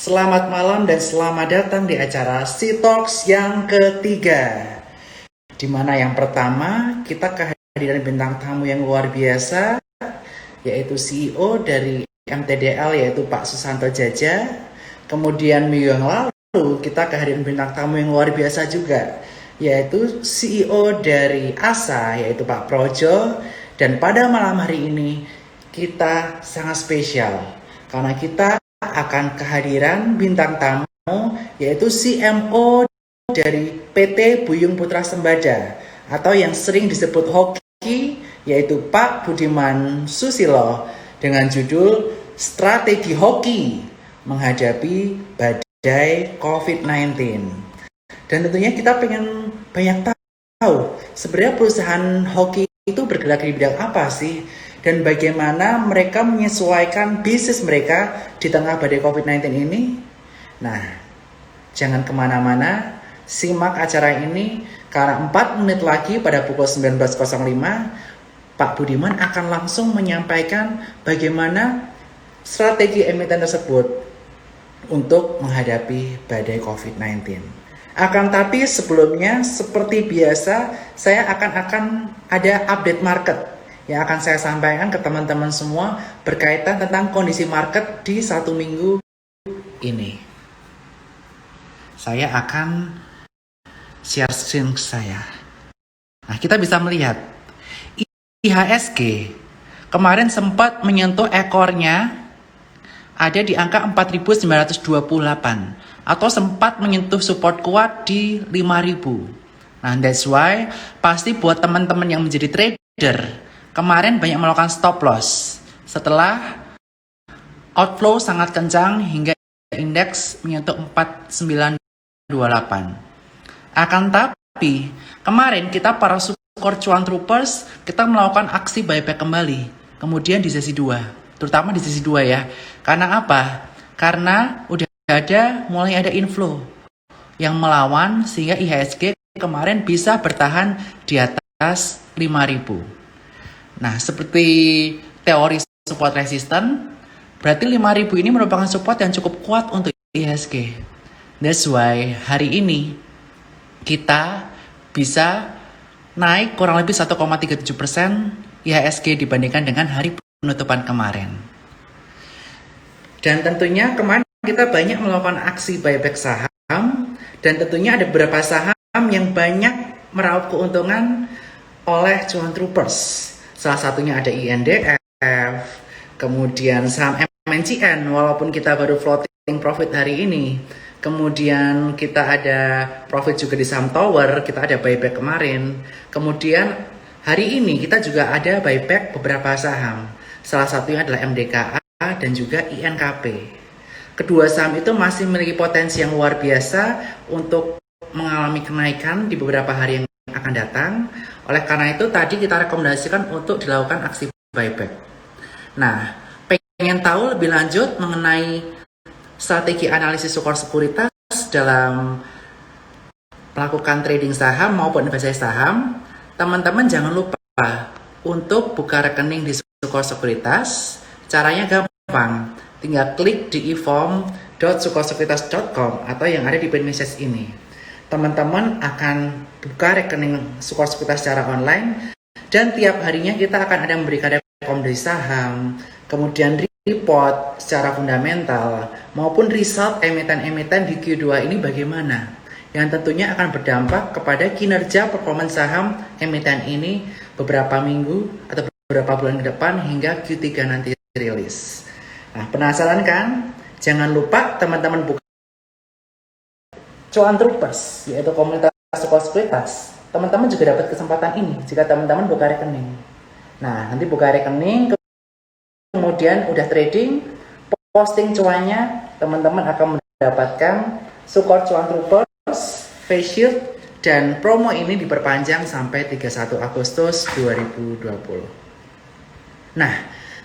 Selamat malam dan selamat datang di acara Sea Talks yang ketiga. Di mana yang pertama kita kehadiran bintang tamu yang luar biasa, yaitu CEO dari MTDL yaitu Pak Susanto Djadja. Kemudian minggu yang lalu kita kehadiran bintang tamu yang luar biasa juga, yaitu CEO dari ASA yaitu Pak Projo. Dan pada malam hari ini kita sangat spesial karena kita akan kehadiran bintang tamu yaitu CMO dari PT Buyung Putra Sembada atau yang sering disebut Hoki, yaitu Pak Budiman Susilo dengan judul Strategi Hoki Menghadapi Badai COVID-19. Dan tentunya kita pengen banyak tahu sebenarnya perusahaan Hoki itu bergerak di bidang apa sih? Dan bagaimana mereka menyesuaikan bisnis mereka di tengah badai COVID-19 ini? Nah, jangan kemana-mana, simak acara ini karena 4 menit lagi pada pukul 19.05 Pak Budiman akan langsung menyampaikan bagaimana strategi emiten tersebut untuk menghadapi badai COVID-19. Akan tapi sebelumnya seperti biasa saya akan ada update market yang akan saya sampaikan ke teman-teman semua berkaitan tentang kondisi market di 1 minggu ini. Saya akan share screen saya. Nah, kita bisa melihat IHSG kemarin sempat menyentuh ekornya ada di angka 4.928 atau sempat menyentuh support kuat di 5.000. Nah, that's why pasti buat teman-teman yang menjadi trader kemarin banyak melakukan stop loss setelah outflow sangat kencang hingga indeks menyentuh 4928. Akan tapi kemarin kita para support cuan troopers kita melakukan aksi buyback kembali. Kemudian di sesi 2, terutama di sesi 2 ya. Karena apa? Karena udah mulai ada inflow yang melawan sehingga IHSG kemarin bisa bertahan di atas 5.000. Nah, seperti teori support resistance, berarti 5.000 ini merupakan support yang cukup kuat untuk IHSG. That's why hari ini kita bisa naik kurang lebih 1,37% IHSG dibandingkan dengan hari penutupan kemarin. Dan tentunya kemarin kita banyak melakukan aksi buyback saham dan tentunya ada beberapa saham yang banyak meraup keuntungan oleh cuan troopers. Salah satunya ada INDF, kemudian saham MNCN walaupun kita baru floating profit hari ini. Kemudian kita ada profit juga di saham Tower, kita ada buyback kemarin. Kemudian hari ini kita juga ada buyback beberapa saham. Salah satunya adalah MDKA dan juga INKP. Kedua saham itu masih memiliki potensi yang luar biasa untuk mengalami kenaikan di beberapa hari yang akan datang. Oleh karena itu tadi kita rekomendasikan untuk dilakukan aksi buyback. Nah, pengen tahu lebih lanjut mengenai strategi analisis skor sekuritas dalam melakukan trading saham maupun investasi saham, teman-teman jangan lupa untuk buka rekening di skor sekuritas. Caranya gampang, tinggal klik di e-form.sukorsekuritas.com atau yang ada di pin message ini. Teman-teman akan buka rekening skor sekuritas secara online dan tiap harinya kita akan ada memberikan rekomendasi saham, kemudian report secara fundamental maupun result emiten-emiten di Q2 ini bagaimana yang tentunya akan berdampak kepada kinerja performance saham emiten ini beberapa minggu atau beberapa bulan ke depan hingga Q3 nanti rilis. Nah, penasaran kan? Jangan lupa teman-teman buka Cuan Troopers, yaitu komunitas skor sekuritas. Teman-teman juga dapat kesempatan ini jika teman-teman buka rekening. Nah, nanti buka rekening, kemudian udah trading, posting cuannya, teman-teman akan mendapatkan skor Cuan Troopers, face shield, dan promo ini diperpanjang sampai 31 Agustus 2020. Nah,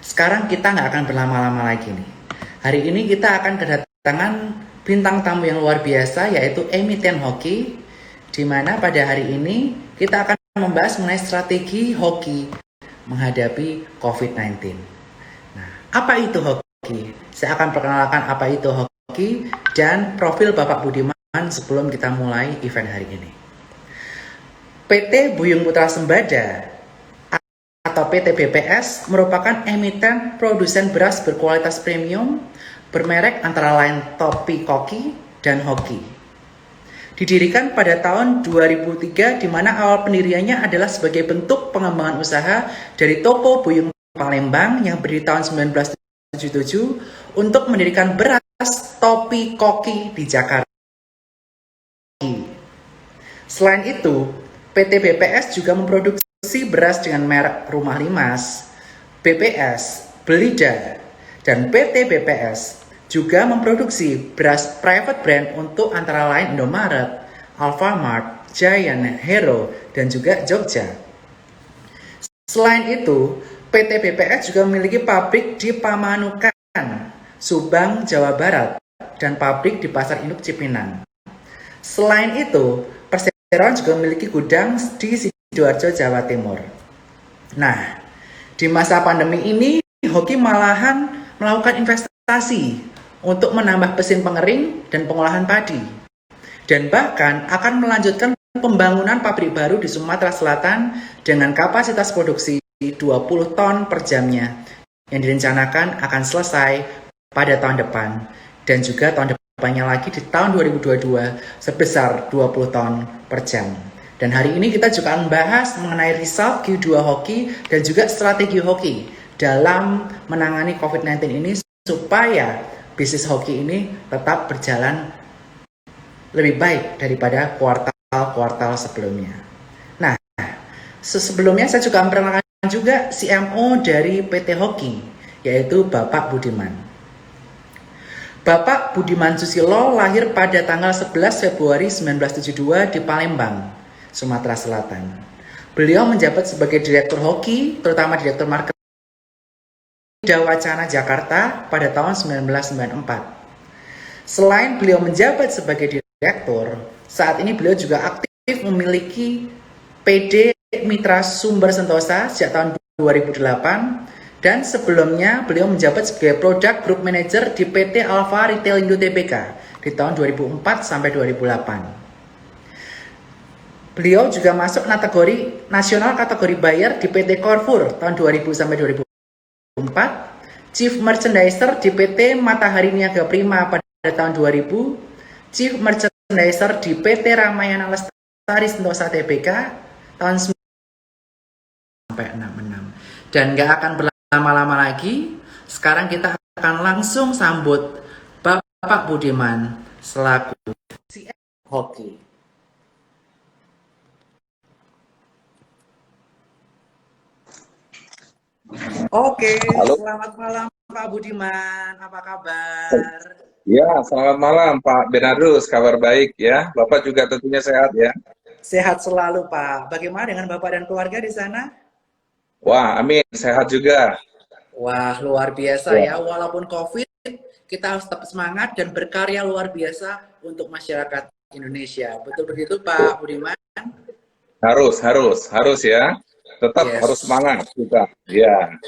sekarang kita nggak akan berlama-lama lagi nih. Hari ini kita akan kedatangan bintang tamu yang luar biasa yaitu emiten Hoki, di mana pada hari ini kita akan membahas mengenai strategi Hoki menghadapi COVID-19. Nah, apa itu Hoki? Saya akan perkenalkan apa itu Hoki. hoki dan profil Bapak Budiman sebelum kita mulai event hari ini. PT Buyung Putra Sembada atau PT BPS merupakan emiten produsen beras berkualitas premium bermerek antara lain Topi Koki dan Hoki. Didirikan pada tahun 2003 di mana awal pendiriannya adalah sebagai bentuk pengembangan usaha dari toko Buyung Palembang yang berdiri tahun 1977 untuk mendirikan beras Topi Koki di Jakarta. Selain itu, PT BPS juga memproduksi beras dengan merek Rumah Limas, BPS, Belida, dan PT BPS juga memproduksi beras private brand untuk antara lain Indomaret, Alfamart, Giant, Hero, dan juga Jogja. Selain itu, PT BPS juga memiliki pabrik di Pamanukan, Subang, Jawa Barat, dan pabrik di Pasar Induk Cipinang. Selain itu, Perseroan juga memiliki gudang di Sidoarjo, Jawa Timur. Nah, di masa pandemi ini, Hoki malahan melakukan investasi untuk menambah mesin pengering dan pengolahan padi. Dan bahkan akan melanjutkan pembangunan pabrik baru di Sumatera Selatan dengan kapasitas produksi 20 ton per jamnya yang direncanakan akan selesai pada tahun depan dan juga tahun depannya lagi di tahun 2022 sebesar 20 ton per jam. Dan hari ini kita juga akan membahas mengenai result Q2 Hoki dan juga strategi Hoki dalam menangani COVID-19 ini supaya bisnis Hoki ini tetap berjalan lebih baik daripada kuartal-kuartal sebelumnya. Nah, sebelumnya saya juga memperkenalkan juga CMO dari PT Hoki, yaitu Bapak Budiman. Bapak Budiman Susilo lahir pada tanggal 11 Februari 1972 di Palembang, Sumatera Selatan. Beliau menjabat sebagai Direktur Hoki, terutama Direktur Marketing Wacana Jakarta pada tahun 1994. Selain beliau menjabat sebagai direktur, saat ini beliau juga aktif memiliki PD Mitra Sumber Sentosa sejak tahun 2008 dan sebelumnya beliau menjabat sebagai Product Group Manager di PT Alfa Retail Indo Tbk di tahun 2004 sampai 2008. Beliau juga masuk kategori nasional kategori buyer di PT Carrefour tahun 2000 sampai 2004. Chief Merchandiser di PT Matahari Niaga Prima pada tahun 2000, Chief Merchandiser di PT Ramayana Lestari Sentosa Tbk tahun 19 sampai 66. Dan nggak akan berlama-lama lagi, sekarang kita akan langsung sambut Bapak Budiman selaku CMO Hoki. Oke, Halo. selamat malam Pak Budiman, apa kabar? Ya, selamat malam Pak Bernardus, kabar baik ya. Bapak juga tentunya sehat ya. Sehat selalu Pak. Bagaimana dengan Bapak dan keluarga di sana? Wah, amin, sehat juga. Wah, luar biasa Ya. ya. Walaupun COVID, kita harus tetap semangat dan berkarya luar biasa untuk masyarakat Indonesia. Betul begitu Pak Budiman? Harus ya. Tetap harus Yes, semangat kita. Ya.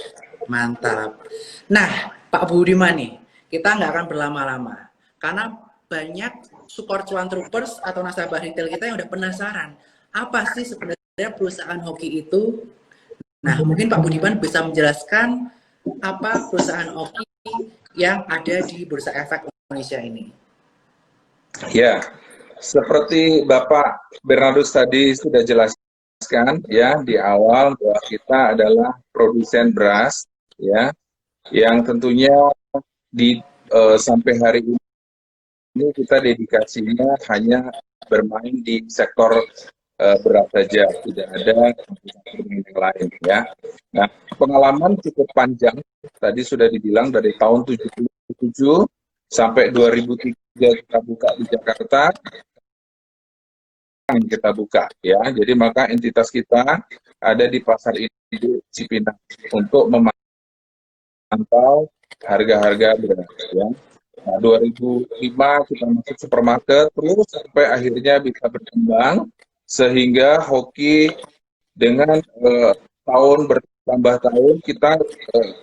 mantap. Nah, Pak Budiman nih, kita nggak akan berlama-lama. Karena banyak support cuan troopers atau nasabah retail kita yang udah penasaran. Apa sih sebenarnya perusahaan Hoki itu? Nah, mungkin Pak Budiman bisa menjelaskan apa perusahaan Hoki yang ada di Bursa Efek Indonesia ini. Ya. Seperti Bapak Bernardus tadi sudah jelaskan ya di awal bahwa kita adalah produsen beras ya, yang tentunya di sampai hari ini kita dedikasinya hanya bermain di sektor beras saja, tidak ada yang lain ya. Nah, pengalaman cukup panjang, tadi sudah dibilang dari tahun 77 sampai 2003 kita buka di Jakarta, kita buka ya. Jadi maka entitas kita ada di Pasar Induk Cipinang untuk memantau harga-harga beras ya. Nah, 2005 kita masuk supermarket terus sampai akhirnya bisa berkembang sehingga Hoki dengan tahun bertambah tahun kita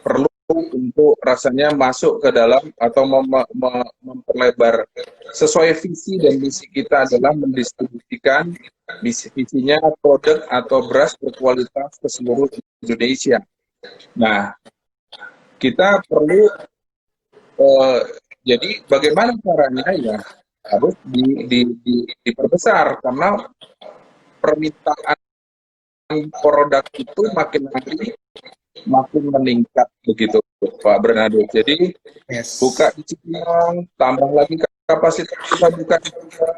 perlu untuk rasanya masuk ke dalam atau memperlebar sesuai visi dan misi kita adalah mendistribusikan visinya produk atau beras berkualitas ke seluruh Indonesia. Nah, kita perlu jadi bagaimana caranya ya harus diperbesar karena permintaan produk itu makin hari makin meningkat begitu Pak Bernardo. Jadi Yes. buka di Cibinong, tambah lagi kapasitas kita buka di Cibinong,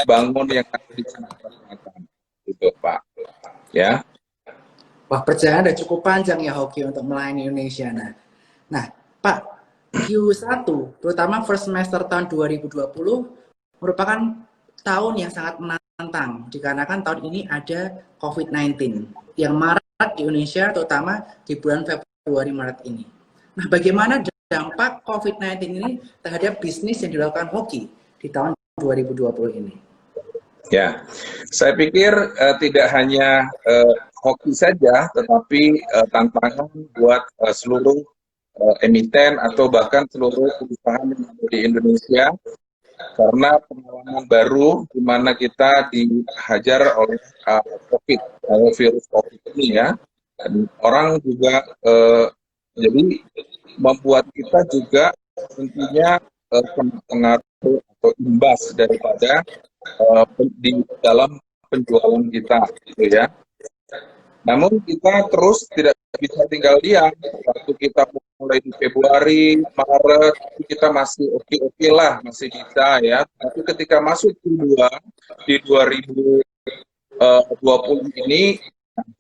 bangun yang ada di Cibinong, gitu Pak. Ya. Wah, perjalanan udah cukup panjang ya Hoki untuk melayani Indonesia. Nah, Pak, Q1, terutama first semester tahun 2020, merupakan tahun yang sangat menantang, dikarenakan tahun ini ada COVID-19 yang marak di Indonesia, terutama di bulan Februari Maret ini. Nah, bagaimana dampak COVID-19 ini terhadap bisnis yang dilakukan Hoki di tahun 2020 ini? Ya, saya pikir tidak hanya hoki saja, tetapi tantangan buat seluruh emiten atau bahkan seluruh perusahaan yang ada di Indonesia, karena pengalaman baru di mana kita dihajar oleh COVID, virus COVID ini ya. Dan orang juga jadi membuat kita juga tentunya pengaruh atau imbas daripada di dalam penjualan kita, gitu ya. Namun kita terus tidak bisa tinggal diam. Waktu kita mulai di Februari, Maret, kita masih oke lah, masih bisa ya. Tapi ketika masuk Q2 di 2020 ini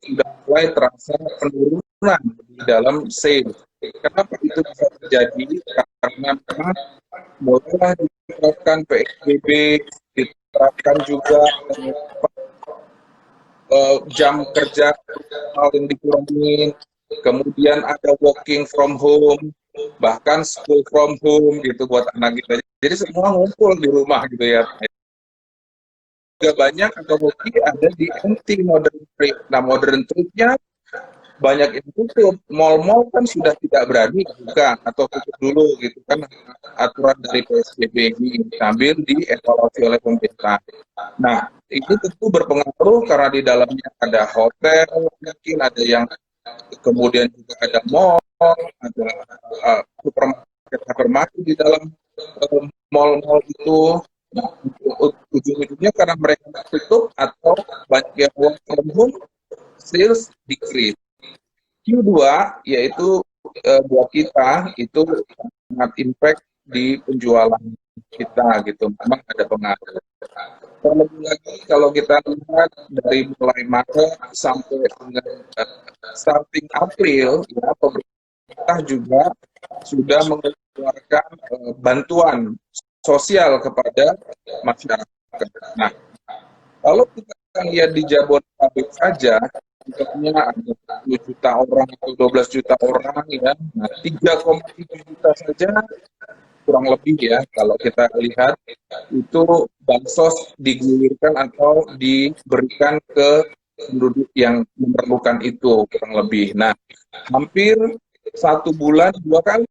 sudah mulai terasa penurunan di dalam sales. Kenapa itu bisa terjadi? Karena memang mulai diterapkan PSBB, diterapkan juga jam kerja yang dikurangin, kemudian ada working from home, bahkan school from home gitu buat anak kita. Jadi semua ngumpul di rumah gitu ya. Juga banyak atau mungkin ada di anti modern trade. Nah, modern trade-nya banyak yang tutup. Mall-mall kan sudah tidak berani buka atau tutup dulu gitu kan, aturan dari PSBB ini sambil dievaluasi oleh pemerintah. Nah, ini tentu berpengaruh karena di dalamnya ada hotel, mungkin ada yang kemudian juga ada mall, ada supermarket di dalam mall-mall itu. Nah, ujung-ujungnya karena mereka tutup atau banyak yang work from home, sales decrease. Q2 yaitu buat kita itu sangat impact di penjualan kita gitu, memang ada pengaruh. Terlebih lagi kalau kita lihat dari mulai Maret sampai dengan starting April, ya pemerintah juga sudah mengeluarkan bantuan sosial kepada masyarakat. Nah, kalau kita lihat di Jabodetabek saja, jumlahnya ada 10 juta orang atau 12 juta orang ya. Nah, 3,7 juta saja kurang lebih ya kalau kita lihat itu bansos digulirkan atau diberikan ke penduduk yang memerlukan itu kurang lebih. Nah, hampir 1 bulan 2 kali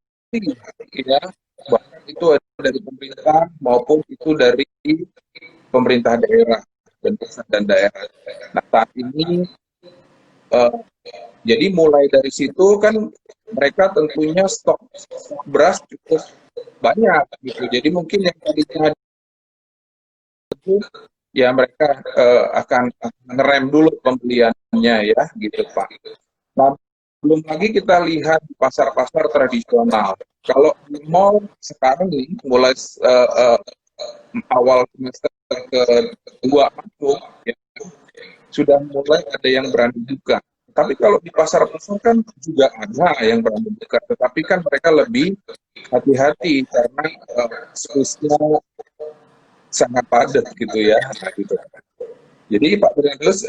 ya, bahkan itu ada dari pemerintah maupun itu dari pemerintah daerah dan pusat dan daerah. Nah, saat ini jadi mulai dari situ kan mereka tentunya stok beras cukup banyak gitu. Jadi mungkin yang tadinya itu ya mereka akan ngerem dulu pembeliannya ya gitu Pak. Nah, belum lagi kita lihat di pasar-pasar tradisional. Kalau di mall sekarang nih mulai awal semester kedua masuk ya, sudah mulai ada yang berani buka. Tapi kalau di pasar-pasar kan juga ada yang berani buka, tetapi kan mereka lebih hati-hati karena space-nya sangat padat gitu ya. Nah, gitu. Jadi Pak Bernardus,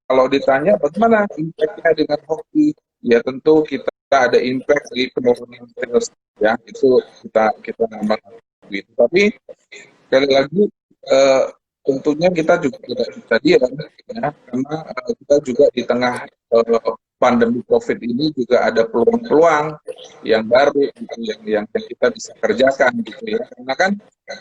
kalau ditanya bagaimana impact-nya dengan hoki, ya tentu kita ada impact di penurunan sales ya, itu kita mengalami. Tapi sekali lagi tentunya kita juga tidak bisa diam ya, karena kita juga di tengah pandemi COVID ini juga ada peluang-peluang yang baru gitu, yang kita bisa kerjakan gitu ya. Karena kan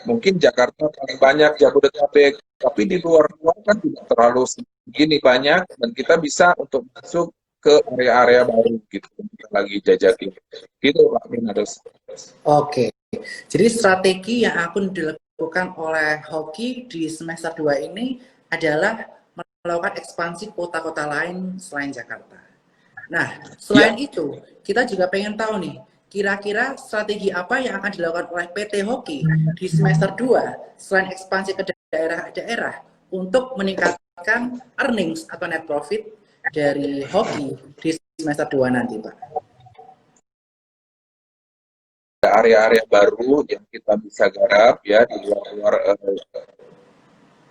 mungkin Jakarta paling banyak, Jabodetabek, tapi di luar-luar kan tidak terlalu segini banyak dan kita bisa untuk masuk ke area-area baru gitu yang kita lagi jajaki. Gitu Pak Bernardus. Oke, jadi strategi yang akan dilakukan oleh Hoki di semester 2 ini adalah melakukan ekspansi kota-kota lain selain Jakarta. Nah, selain itu, kita juga pengen tahu nih, kira-kira strategi apa yang akan dilakukan oleh PT Hoki di semester 2 selain ekspansi ke daerah-daerah untuk meningkatkan earnings atau net profit dari Hoki di semester 2 nanti, Pak. Area-area baru yang kita bisa garap ya di luar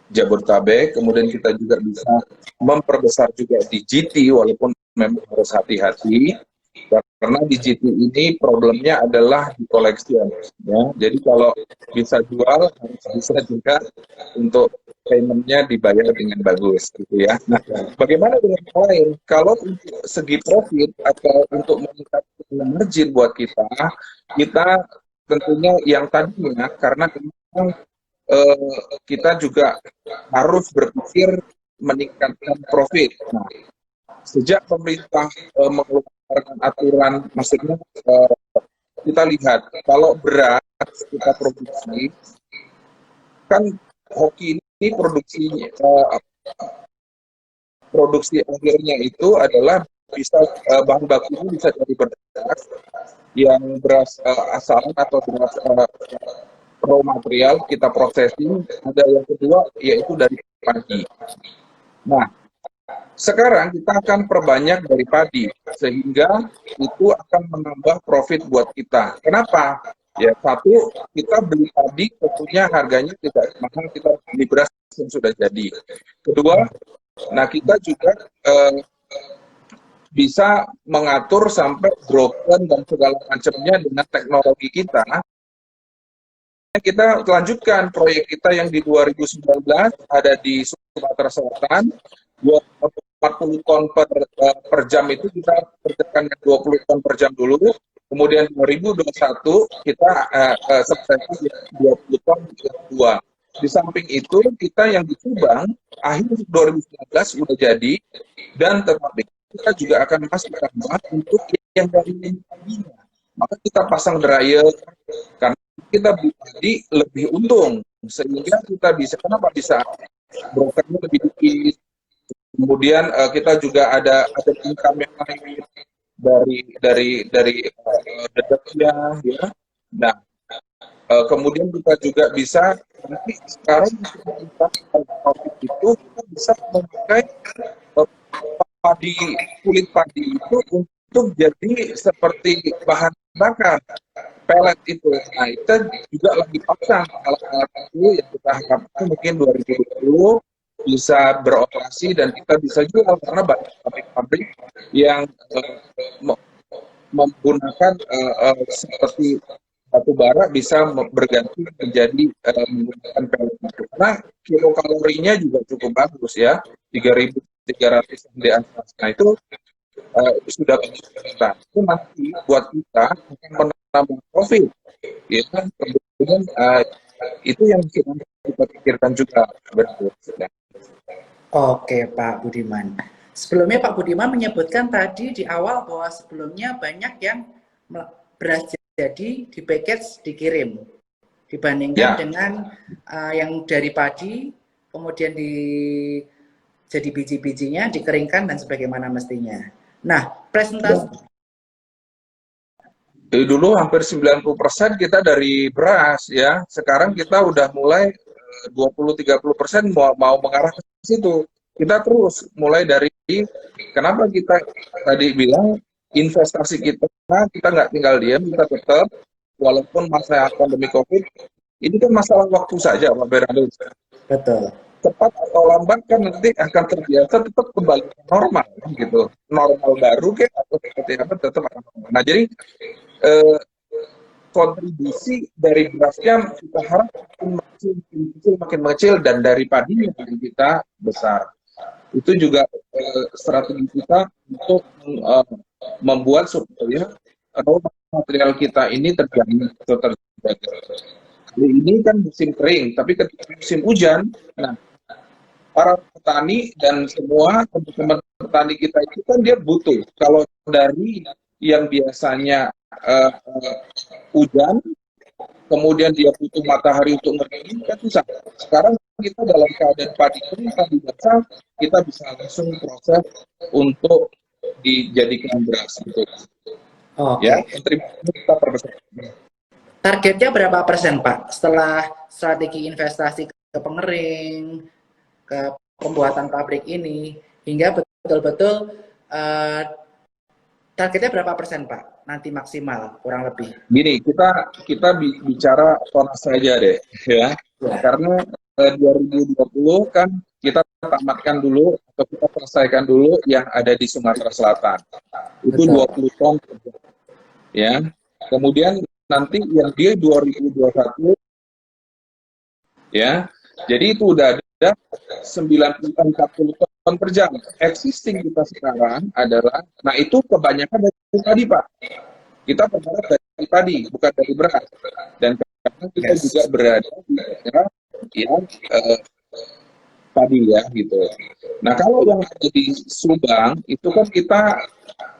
Jabodetabek, kemudian kita juga bisa memperbesar juga di GT walaupun memang harus hati-hati karena di GT ini problemnya adalah di collection ya. Jadi kalau bisa jual harus bisa juga untuk paymentnya dibayar dengan bagus gitu ya. Nah, bagaimana dengan yang lain? Kalau untuk segi profit atau untuk meningkatkan margin buat kita tentunya yang tadinya karena memang kita juga harus berpikir meningkatkan profit. Nah, sejak pemerintah mengeluarkan aturan, maksudnya kita lihat kalau beras kita produksi, kan Hoki ini produksi akhirnya itu adalah bisa bahan bakunya bisa dari beras yang beras asalan atau beras raw material kita processing. Ada yang kedua yaitu dari padi. Nah, sekarang kita akan perbanyak dari padi sehingga itu akan menambah profit buat kita. Kenapa? Ya, satu, kita beli padi tentunya harganya tidak mahal, kita beli beras yang sudah jadi. Kedua, nah kita juga bisa mengatur sampai broken dan segala macamnya dengan teknologi kita. Kita lanjutkan proyek kita yang di 2019 ada di Sumatera Selatan, 40 ton per jam itu kita kerjakan 20 ton per jam dulu. Kemudian 2021 kita selesai 20 ton kedua. Di samping itu kita yang di Subang akhir 2019 sudah jadi dan tetapi kita juga akan masuk tambah untuk yang dari paginya. Maka kita pasang dryer karena kita tadi lebih untung sehingga kita bisa kenapa bisa brokernya lebih dikit. Kemudian kita juga ada income yang lain dari dedeknya ya. Nah, kemudian kita juga bisa nanti sekarang profit itu kita bisa memakai kulit padi itu untuk jadi seperti bahan bakar pelet itu. Nah, itu juga lagi pasang alat-alat itu yang kita harapkan mungkin 2020 bisa beroperasi dan kita bisa jual karena banyak pabrik-pabrik yang menggunakan seperti batu bara bisa berganti menjadi menggunakan pellet itu. Karena kilokalorinya juga cukup bagus ya, 3.300 di atas. Nah itu sudah kita. Itu nanti buat kita akan menambah profit. Ya kan, kemudian itu yang kita pikirkan juga. Oke, Pak Budiman. Sebelumnya Pak Budiman menyebutkan tadi di awal bahwa sebelumnya banyak yang beras jadi di package dikirim dibandingkan dengan yang dari padi kemudian jadi biji-bijinya dikeringkan dan sebagaimana mestinya. Nah, presentasi dulu hampir 90% kita dari beras ya. Sekarang kita udah mulai 20-30% mau mengarah ke situ. Kita terus mulai dari kenapa kita tadi bilang investasi kita nggak tinggal diam, kita tetap walaupun masa pandemi COVID ini kan masalah waktu saja Pak Bernardus. betul. Cepat atau lambat kan nanti akan terbiasa tetap kembali normal gitu. Normal baru kayak atau seperti apa tetap akan normal. Nah, jadi kontribusi dari berasnya kita harap makin mengecil dan dari padinya kita besar. Itu juga strategi kita untuk membuat supaya raw material kita ini terjamin atau terjaga. Kali ini kan musim kering, tapi ketika musim hujan, nah para petani dan semua teman-teman petani kita itu kan dia butuh. Kalau dari yang biasanya hujan, kemudian dia butuh matahari untuk ngering, kan susah. Sekarang kita dalam keadaan padi kering, padi basah, kita bisa langsung proses untuk dijadikan beras gitu. Oke. Ya, kontribusi kita perbesar. Targetnya berapa persen, Pak? Setelah strategi investasi ke pengering, ke pembuatan pabrik ini, hingga betul-betul targetnya berapa persen, Pak? Nanti maksimal, kurang lebih. Gini, kita bicara tonas saja deh, ya. Karena 2020 kan kita tamatkan dulu atau kita selesaikan dulu yang ada di Sumatera Selatan. Itu Betul. 20 ton, ya. Kemudian nanti yang di 2021, ya. Jadi itu udah ada 40 ton per jam. Existing kita sekarang adalah, nah itu kebanyakan dari tadi, Pak. Kita berharap dari tadi, bukan dari beras. Dan karena kita juga berada di daerah yang tadi ya gitu. Nah kalau yang ada di Subang itu kan kita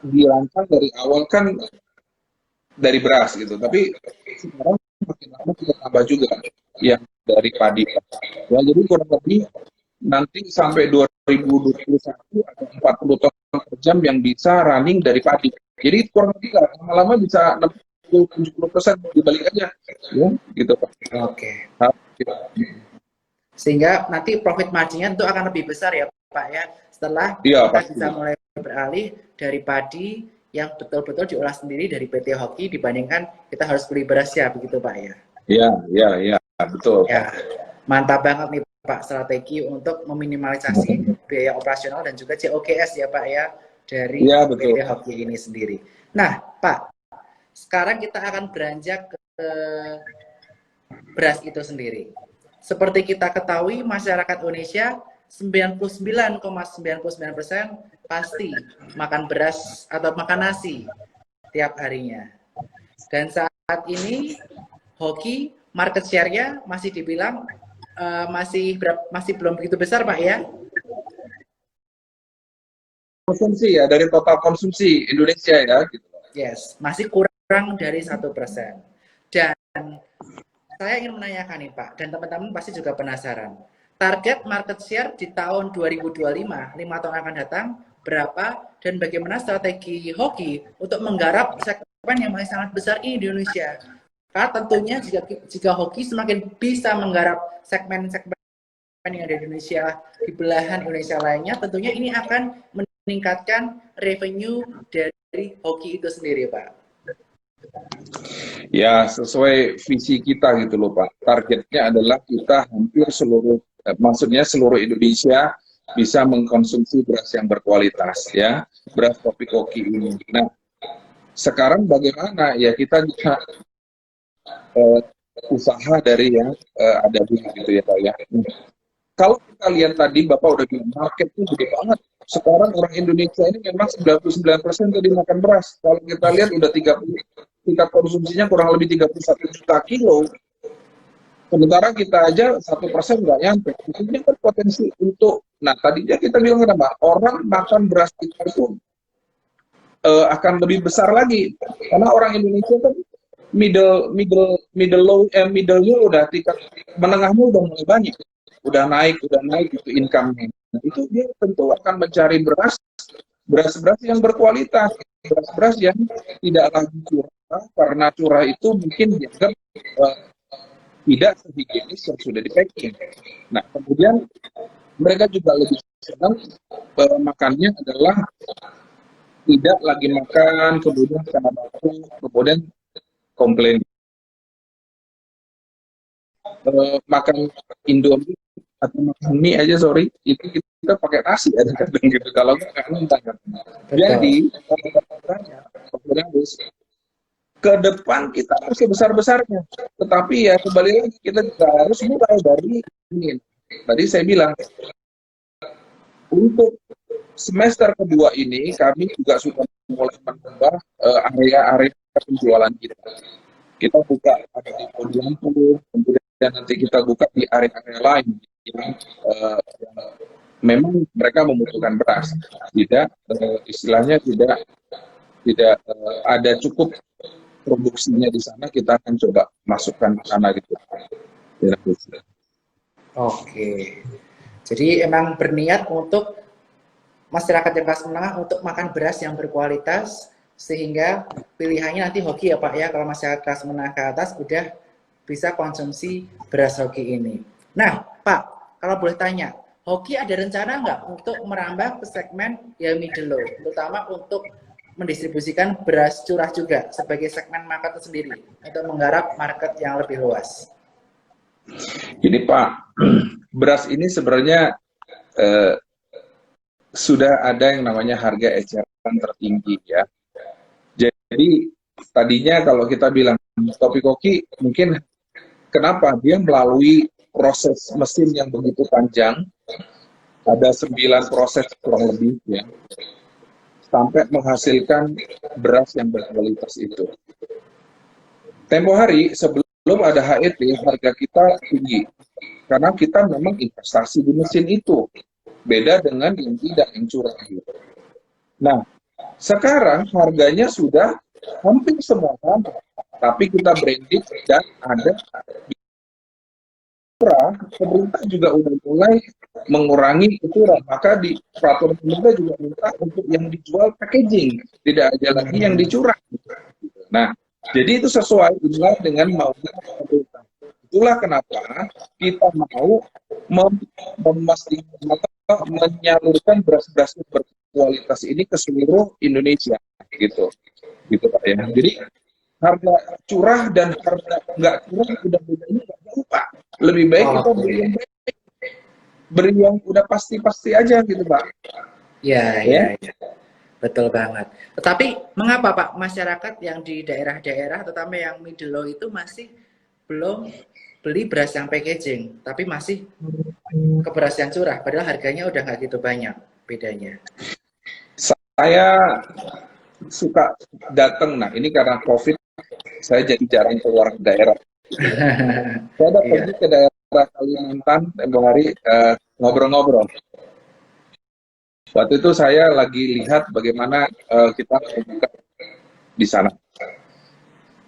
dirancang dari awal kan dari beras gitu, tapi sekarang makin lama kita tambah juga yang dari padi. Ya jadi kurang lebih nanti sampai 2021 ada 40 ton per jam yang bisa running dari padi. Jadi kurang lebih lama-lama bisa 60-70% dibalik aja, ya gitu Pak. Oke. Sehingga nanti profit marginnya itu akan lebih besar ya Pak ya, setelah ya, kita pasti bisa mulai beralih dari padi yang betul-betul diolah sendiri dari PT Hoki dibandingkan kita harus beli beras ya, begitu Pak ya? Ya, betul. Ya, mantap banget nih Pak strategi untuk meminimalisasi biaya operasional dan juga COGS ya Pak ya dari Ya, betul. PT Hoki ini sendiri. Nah Pak, sekarang kita akan beranjak ke beras itu sendiri. Seperti kita ketahui, masyarakat Indonesia 99,99% pasti makan beras atau makan nasi tiap harinya. Dan saat ini Hoki market share-nya masih dibilang masih belum begitu besar, Pak ya. Konsumsi ya, dari total konsumsi Indonesia ya gitu. Yes, masih kurang dari 1%. Dan saya ingin menanyakan nih Pak, dan teman-teman pasti juga penasaran. Target market share di tahun 2025, 5 tahun akan datang, berapa dan bagaimana strategi Hoki untuk menggarap segmen yang masih sangat besar ini di Indonesia. Karena tentunya jika Hoki semakin bisa menggarap segmen-segmen yang ada di Indonesia, di belahan Indonesia lainnya, tentunya ini akan meningkatkan revenue dari Hoki itu sendiri Pak. Ya, sesuai visi kita gitu loh Pak. Targetnya adalah kita hampir maksudnya seluruh Indonesia bisa mengkonsumsi beras yang berkualitas ya, beras kopi koki ini. Nah, sekarang bagaimana ya kita bisa usaha dari yang ada di gitu ya Pak ya. Kalau kita lihat tadi Bapak udah bilang market itu gede banget. Sekarang orang Indonesia ini memang 99% tadi makan beras. Kalau kita lihat udah 30, tingkat konsumsinya kurang lebih 31 juta kilo. Sementara kita aja 1% nggak nyampe. Itu kan potensi untuk, nah tadinya kita bilang kenapa? Orang makan beras kita itu akan lebih besar lagi. Karena orang Indonesia kan middle-nya udah tingkat menengahnya udah mulai banyak. Udah naik itu income-nya. Nah, itu dia tentu akan mencari beras yang berkualitas, beras yang tidak lagi curah, karena curah itu mungkin dianggap tidak sehigienis yang sudah di packing. Nah, kemudian mereka juga lebih senang makannya adalah tidak lagi makan, kemudian karena batuk, kemudian komplain. Makan Indomie atau makan mie aja itu kita pakai nasi ada kadang gitu kalau nggak nentang kan. Jadi ke depan kita harus sebesar-besarnya, tetapi ya kembali lagi kita juga harus mulai dari ini. Tadi saya bilang Untuk semester kedua ini kami juga sudah mulai menambah area-area penjualan kita. Kita buka ada di Lampung, kemudian nanti kita buka di area-area lain yang memang mereka membutuhkan beras. Tidak istilahnya tidak ada cukup produksinya di sana, kita akan coba masukkan ke sana gitu. Oke. Jadi emang berniat untuk masyarakat yang kelas menengah untuk makan beras yang berkualitas, sehingga pilihannya nanti hoki ya Pak ya, kalau masyarakat kelas menengah ke atas udah bisa konsumsi beras hoki ini. Nah Pak, kalau boleh tanya, hoki ada rencana nggak untuk merambah ke segmen ya middle low, terutama untuk mendistribusikan beras curah juga sebagai segmen market sendiri untuk menggarap market yang lebih luas? Jadi Pak, beras ini sebenarnya sudah ada yang namanya harga eceran tertinggi ya. Jadi tadinya kalau kita bilang kopi koki, mungkin kenapa dia melalui proses mesin yang begitu panjang, ada 9 proses kurang lebih ya, sampai menghasilkan beras yang berkualitas itu. Tempo hari sebelum ada HET, harga kita tinggi karena kita memang investasi di mesin itu, beda dengan yang tidak, yang curah gitu. Nah, sekarang harganya sudah hampir semua sama, tapi kita branded dan ada curah. Pemerintah juga udah mulai mengurangi curah, maka di peraturan pemerintah juga minta untuk yang dijual packaging, tidak ada lagi yang dicurah. Nah, jadi itu sesuai dengan maunya pemerintah. Itulah kenapa kita mau memastikan atau menyalurkan beras-beras berkualitas ini ke seluruh Indonesia, gitu Pak ya. Jadi harga curah dan harga nggak curah udah bedanya nggak jauh Pak. Lebih baik kita beri yang udah pasti-pasti aja gitu Pak. Ya. Betul banget. Tetapi mengapa Pak masyarakat yang di daerah-daerah, terutama yang middle low itu masih belum beli beras yang packaging, tapi masih ke beras yang curah, padahal harganya udah nggak gitu banyak bedanya. Saya suka datang, nah ini karena COVID, saya jadi jarang keluar daerah. Saya ada pergi ke daerah Kalimantan tempoh hari ngobrol-ngobrol. Waktu itu saya lagi lihat bagaimana kita membuka di sana.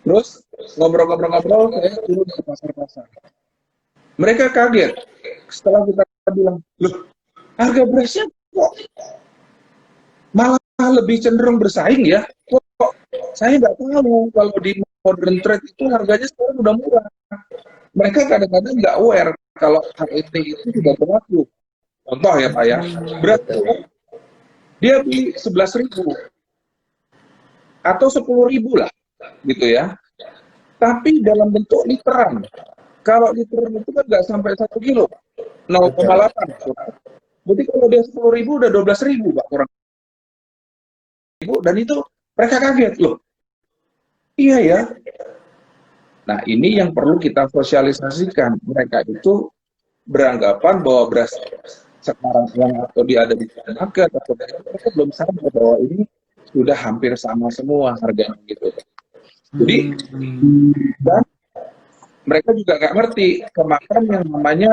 Terus ngobrol-ngobrol, saya turun ke pasar-pasar. Mereka kaget setelah kita bilang, loh harga berasnya kok malah lebih cenderung bersaing ya? Kok saya nggak tahu kalau di modern trade itu harganya sekarang udah murah. Mereka kadang-kadang nggak aware kalau HET itu sudah berlaku. Contoh ya Pak ya, beras dia beli 11.000 atau 10.000 lah, gitu ya. Tapi dalam bentuk literan. Kalau literan itu kan nggak sampai 1 kilo, 0,8. Berarti kalau dia 10.000 udah 12.000 Pak, kurang. Dan itu mereka kaget loh. Iya ya. Nah ini yang perlu kita sosialisasikan. Mereka itu beranggapan bahwa beras sekarang yang atau dia ada di market atau mereka belum sadar bahwa ini sudah hampir sama semua harganya gitu. Jadi dan mereka juga nggak ngerti kemakan yang namanya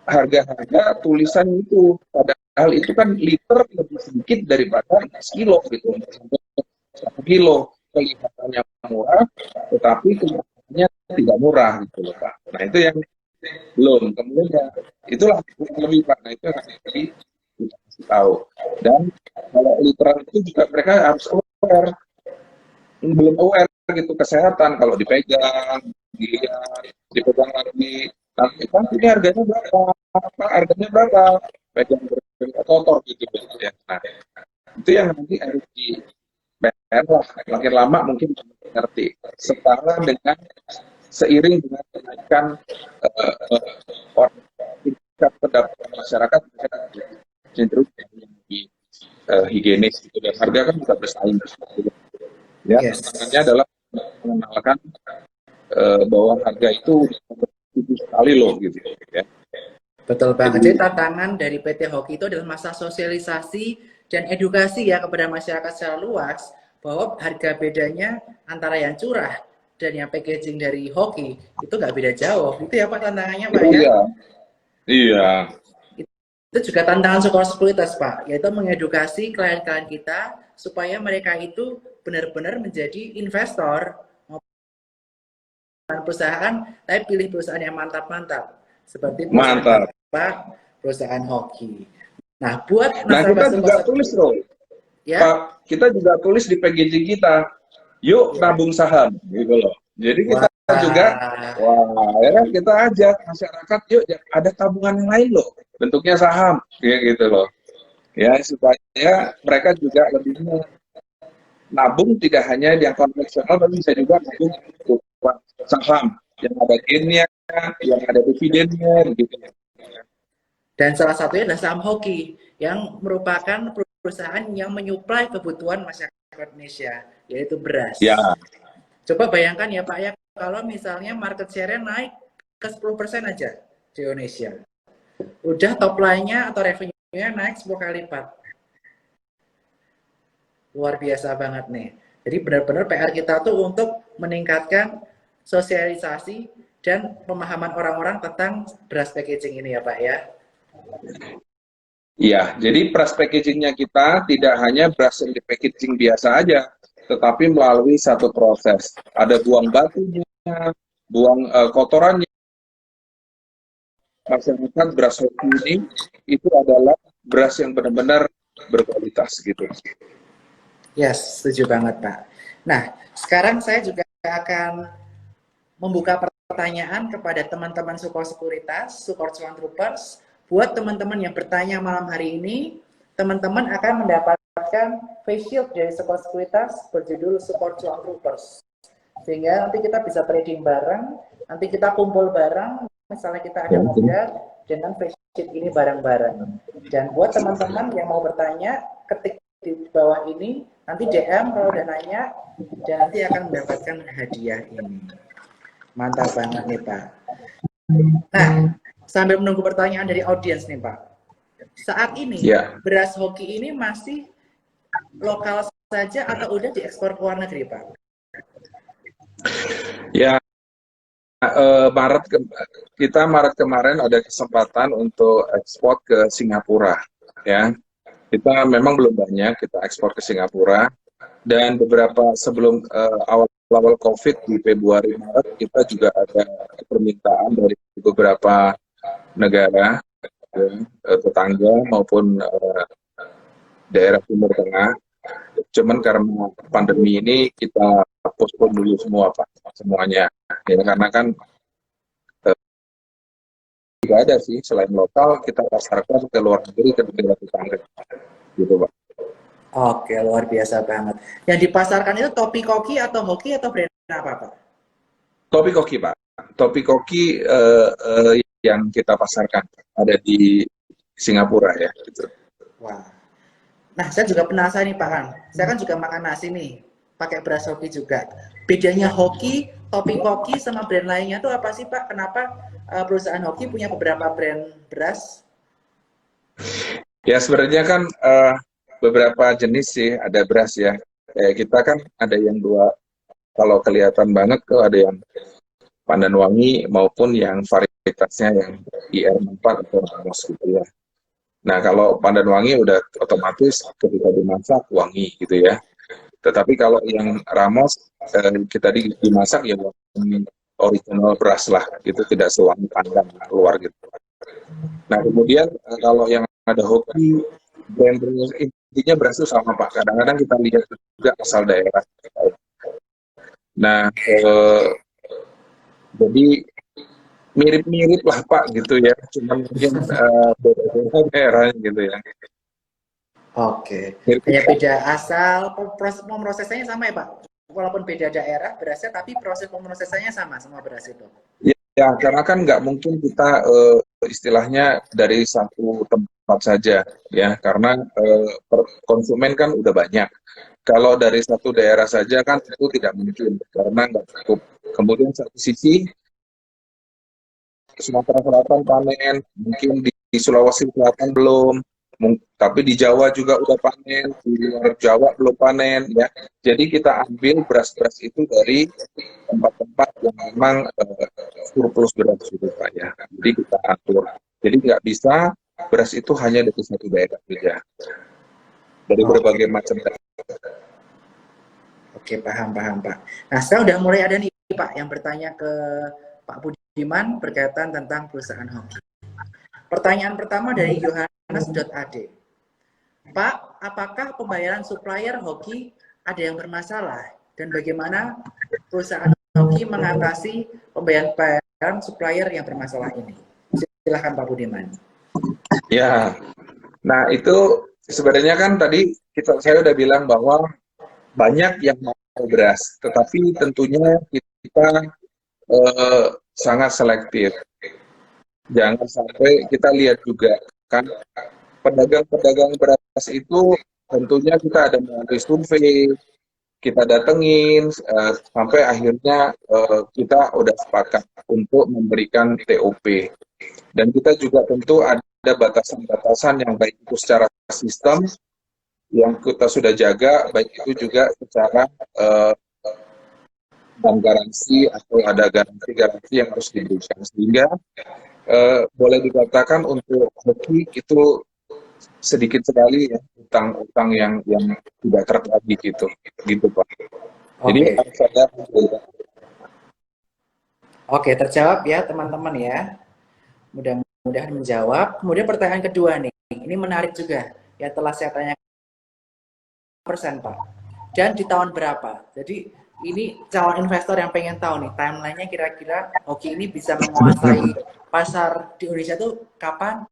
harga-harga tulisan itu, padahal itu kan liter lebih sedikit daripada sekilo gitu, 1 kilo kelihatannya murah, tetapi kenyataannya tidak murah gitu loh Pak. Nah itu yang belum, kemudian ya itulah lebih Pak. Nah itu yang tadi kita kasih tahu. Dan kalau literan itu juga mereka harus aware, belum aware gitu kesehatan kalau dipegang, dipegang lagi. Tapi kan ini harganya berapa? Harganya berapa? Pegang kotor gitu ya. Nah itu yang nanti harus di PR lah. Makin lama mungkin mengerti. Setara dengan seiring dengan kenaikan tingkat pendapatan masyarakat cenderung yang lebih higienis gitu, dan harga kan bisa bersaing gitu. Ya, tantangannya adalah mengenalkan bahwa harga itu tinggi sekali loh gitu ya. Betul banget. Jadi Jadi tantangan dari PT Hoki itu adalah masa sosialisasi dan edukasi ya kepada masyarakat secara luas bahwa harga bedanya antara yang curah dan yang packaging dari Hoki itu nggak beda jauh. Itu ya Pak tantangannya Pak ya. iya, iya, Itu juga tantangan sekuritas Pak, yaitu mengedukasi klien-klien kita supaya mereka itu benar-benar menjadi investor perusahaan, tapi pilih perusahaan yang mantap-mantap seperti perusahaan mantap. Bapak, perusahaan Hoki. Nah, buat Nah, kita nasabah juga tulis loh, ya, Pak, kita juga tulis di packaging kita, yuk ya. nabung saham, gitu loh. Jadi kita Wah, juga, wah, ya kan kita ajak masyarakat, yuk ada tabungan yang lain loh, bentuknya saham, ya gitu loh. Ya, supaya mereka juga lebih nabung tidak hanya yang konvensional, tapi bisa juga nabung saham yang ada gainnya, yang ada dividennya, gitu. dan salah satunya adalah saham Hoki yang merupakan perusahaan yang menyuplai kebutuhan masyarakat Indonesia, yaitu Ya, beras. Coba bayangkan ya Pak ya, kalau misalnya market share-nya naik ke 10% aja di Indonesia. Udah top line-nya atau revenue-nya naik 10 kali lipat. Luar biasa banget nih. Jadi benar-benar PR kita tuh untuk meningkatkan sosialisasi dan pemahaman orang-orang tentang beras packaging ini ya Pak ya. iya. Jadi beras packagingnya kita tidak hanya beras yang di packaging biasa aja, tetapi melalui satu proses. Ada buang batunya, buang kotorannya. Masyarakat beras Hoki ini itu adalah beras yang benar-benar berkualitas gitu. Yes, setuju banget Pak. Nah, sekarang saya juga akan membuka pertanyaan kepada teman-teman support sekuritas, support cuan troopers. Buat teman-teman yang bertanya malam hari ini, teman-teman akan mendapatkan face shield dari support sekuritas berjudul support cuan troopers. Sehingga nanti kita bisa trading bareng, nanti kita kumpul bareng, misalnya kita ada modal dengan face shield ini bareng-bareng. Dan buat teman-teman yang mau bertanya, ketik di bawah ini, nanti DM kalau udah nanya, dan nanti akan mendapatkan hadiah ini. Mantap banget nih Pak. Nah, sambil menunggu pertanyaan dari audiens nih Pak. Saat ini Ya, beras Hoki ini masih lokal saja atau udah diekspor ke luar negeri Pak? ya kita Maret kemarin ada kesempatan untuk ekspor ke Singapura, ya. Kita memang belum banyak kita ekspor ke Singapura dan beberapa sebelum awal COVID di Februari Maret kita juga ada permintaan dari beberapa negara ya, tetangga maupun daerah Timur Tengah. Cuman karena pandemi ini kita postpone dulu semua Pak, semuanya. Ya, karena kan tidak ada sih selain lokal kita pasarkan ke luar negeri ke negara tetangga gitu Pak. Oke, luar biasa banget. Yang dipasarkan itu topi koki atau hoki atau brand apa Pak? Topi koki Pak, topi koki yang kita pasarkan ada di Singapura ya. Gitu. Wah. Nah, saya juga penasaran nih Pak kan. Saya kan juga makan nasi nih, pakai beras hoki juga. Bedanya hoki, topi koki sama brand lainnya tuh apa sih Pak? Kenapa perusahaan hoki punya beberapa brand beras? Ya sebenarnya kan beberapa jenis sih ada beras ya. Kayak kita kan ada yang dua, kalau kelihatan banget tuh ada yang pandan wangi maupun yang varietasnya yang IR4 atau Ramos gitu ya. Nah kalau pandan wangi udah otomatis ketika dimasak wangi gitu ya. Tetapi kalau yang Ramos kita dimasak ya wangi original beras lah, gitu tidak sewangi pandan keluar gitu. Nah kemudian kalau yang ada hoki brand-brandnya intinya beras itu sama Pak. Kadang-kadang kita lihat juga asal daerah. Nah jadi mirip-mirip lah Pak gitu ya. Cuman mungkin beda-beda daerahnya gitu ya. Oke, Mirip hanya Pak. beda asal proses pemrosesannya sama ya Pak? Walaupun beda daerah berasnya, tapi proses pemrosesannya sama semua beras itu. Ya, karena kan nggak mungkin kita istilahnya dari satu tempat saja ya, karena konsumen kan udah banyak. Kalau dari satu daerah saja kan itu tidak mungkin karena nggak cukup. Kemudian satu sisi Sumatera Selatan panen, mungkin di Sulawesi Selatan belum, tapi di Jawa juga udah panen, di luar Jawa belum panen ya. Jadi kita ambil beras-beras itu dari tempat-tempat yang memang surplus beras gitu Pak ya. Jadi kita atur. Jadi nggak bisa beras itu hanya dari satu daerah saja, dari Oke, berbagai macam daerah. oke, paham, paham, Pak. Nah, sekarang udah mulai ada nih, Pak, yang bertanya ke Pak Budiman berkaitan tentang perusahaan hoki. Pertanyaan pertama dari Yohanes.ad. Pak, apakah pembayaran supplier hoki ada yang bermasalah? Dan bagaimana perusahaan hoki mengatasi pembayaran supplier yang bermasalah ini? Silahkan Pak Budiman. Ya, nah itu sebenarnya kan tadi saya udah bilang bahwa banyak yang mau beras, tetapi tentunya kita sangat selektif. Jangan sampai kita lihat juga kan pedagang-pedagang beras itu tentunya kita ada melalui survei, kita datengin sampai akhirnya kita udah sepakat untuk memberikan TOP. Dan kita juga tentu ada batasan-batasan yang baik itu secara sistem yang kita sudah jaga, baik itu juga secara bank garansi atau ada garansi-garansi yang harus diberikan. Sehingga boleh dikatakan untuk hoki itu sedikit sekali ya utang-utang yang tidak tertagih gitu Pak. Jadi Oke, harus ada oke, terjawab ya teman-teman ya. Mudah-mudahan menjawab. Kemudian pertanyaan kedua nih, ini menarik juga. Ya telah saya tanya persen Pak. Dan di tahun berapa? Jadi ini calon investor yang pengen tahu nih timelinenya kira-kira hoki ini bisa menguasai pasar di Indonesia itu kapan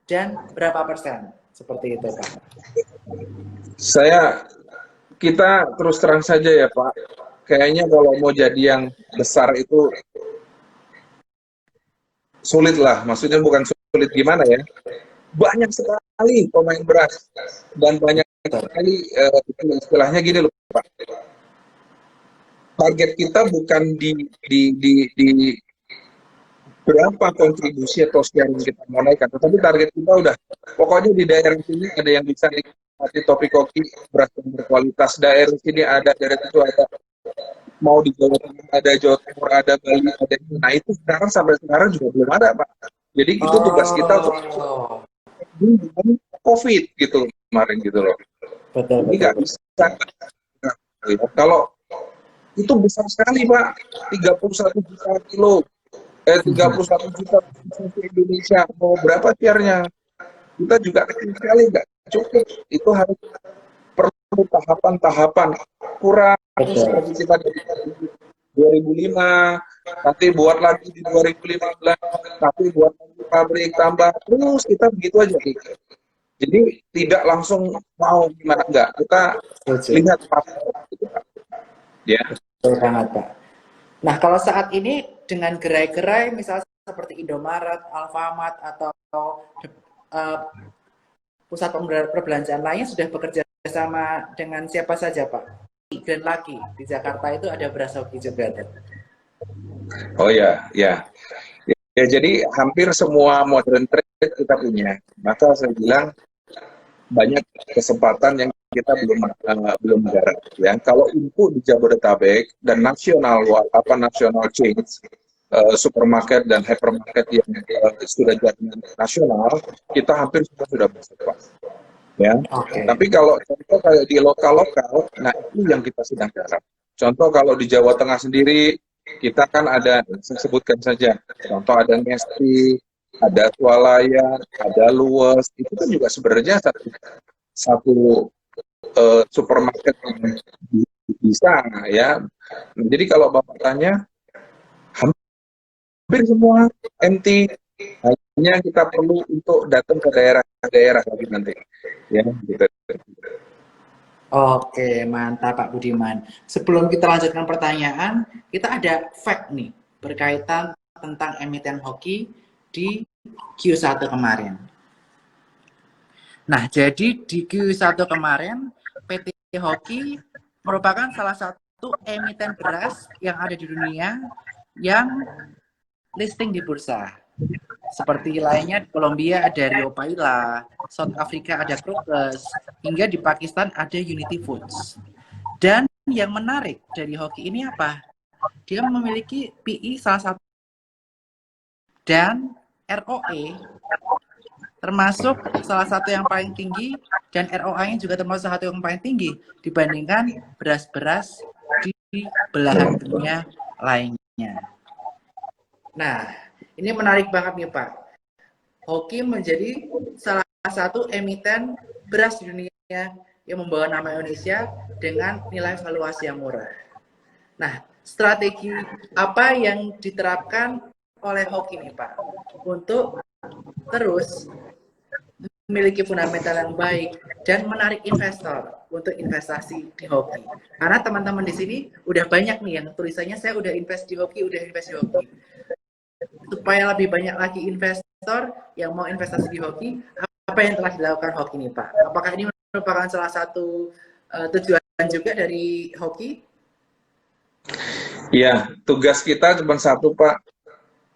dan berapa persen? Seperti itu Pak. kita terus terang saja ya Pak. Kayaknya kalau mau jadi yang besar itu sulit lah. Maksudnya bukan sulit gimana ya. Banyak sekali pemain beras dan banyak sekali istilahnya gini loh Pak. Target kita bukan di berapa kontribusi atau share yang kita mau naikkan, tetapi target kita udah pokoknya di daerah sini ada yang bisa nikmati topik kopi beras yang berkualitas, daerah sini ada, daerah itu ada, mau di Jawa Tengah ada, Jawa Timur ada, Bali ada. Nah itu sekarang sampai sekarang juga belum ada Pak. Jadi itu tugas kita untuk Oh, dengan COVID gitu kemarin gitu loh. betul Jadi betul nggak betul. bisa. Kalau itu besar sekali Pak, 31 juta kilo, 31 juta konsumsi Indonesia, mau berapa share-nya? Kita juga kecil sekali, nggak cukup. Itu harus perlu tahapan-tahapan. Kurang Betul. seperti kita dari 2005, nanti buat lagi di 2015, tapi buat lagi pabrik tambah, terus kita begitu aja. Jadi tidak langsung mau gimana enggak, kita Setuju. lihat apa itu ya. Betul banget Pak. Nah, kalau saat ini dengan gerai-gerai misalnya seperti Indomaret, Alfamart atau uh, pusat perbelanjaan lainnya sudah bekerja sama dengan siapa saja, Pak? Dan lagi di Jakarta itu ada beras hoki juga tuh. Oh ya, ya. Ya, jadi hampir semua modern trade kita punya. Maka saya bilang banyak kesempatan yang kita belum garap ya. Kalau input di Jabodetabek dan nasional nasional chains supermarket dan hypermarket yang sudah jaringan nasional, kita hampir sudah bersepak ya. Oke. Tapi kalau contoh kayak di lokal-lokal, nah itu yang kita sedang garap. Contoh kalau di Jawa Tengah sendiri, kita kan ada, saya sebutkan saja, contoh ada Nesti, ada Swalaya, ada Luwes, itu kan juga sebenarnya satu supermarket yang bisa ya. Jadi kalau Bapak tanya, hampir semua empty, hanya kita perlu untuk datang ke daerah-daerah lagi nanti. Ya, gitu. Oke, mantap Pak Budiman. Sebelum kita lanjutkan pertanyaan, kita ada fact nih berkaitan tentang emiten hoki di Q1 kemarin. Nah, jadi di Q1 kemarin PT Hoki merupakan salah satu emiten beras yang ada di dunia yang listing di bursa. Seperti lainnya di Kolombia ada Rio Paila, South Africa ada Crocus, hingga di Pakistan ada Unity Foods. Dan yang menarik dari hoki ini apa? Dia memiliki PI salah satu dan ROE termasuk salah satu yang paling tinggi, dan ROA-nya juga termasuk salah satu yang paling tinggi dibandingkan beras-beras di belahan dunia lainnya. Nah, ini menarik banget nih Pak. Hoki menjadi salah satu emiten beras di dunia yang membawa nama Indonesia dengan nilai valuasi yang murah. Nah, strategi apa yang diterapkan oleh hoki nih Pak untuk terus memiliki fundamental yang baik dan menarik investor untuk investasi di hoki? Karena teman-teman di sini udah banyak nih yang tulisannya saya udah invest di hoki, supaya lebih banyak lagi investor yang mau investasi di hoki, apa yang telah dilakukan hoki ini Pak? Apakah ini merupakan salah satu tujuan juga dari hoki? Ya, tugas kita cuma satu Pak,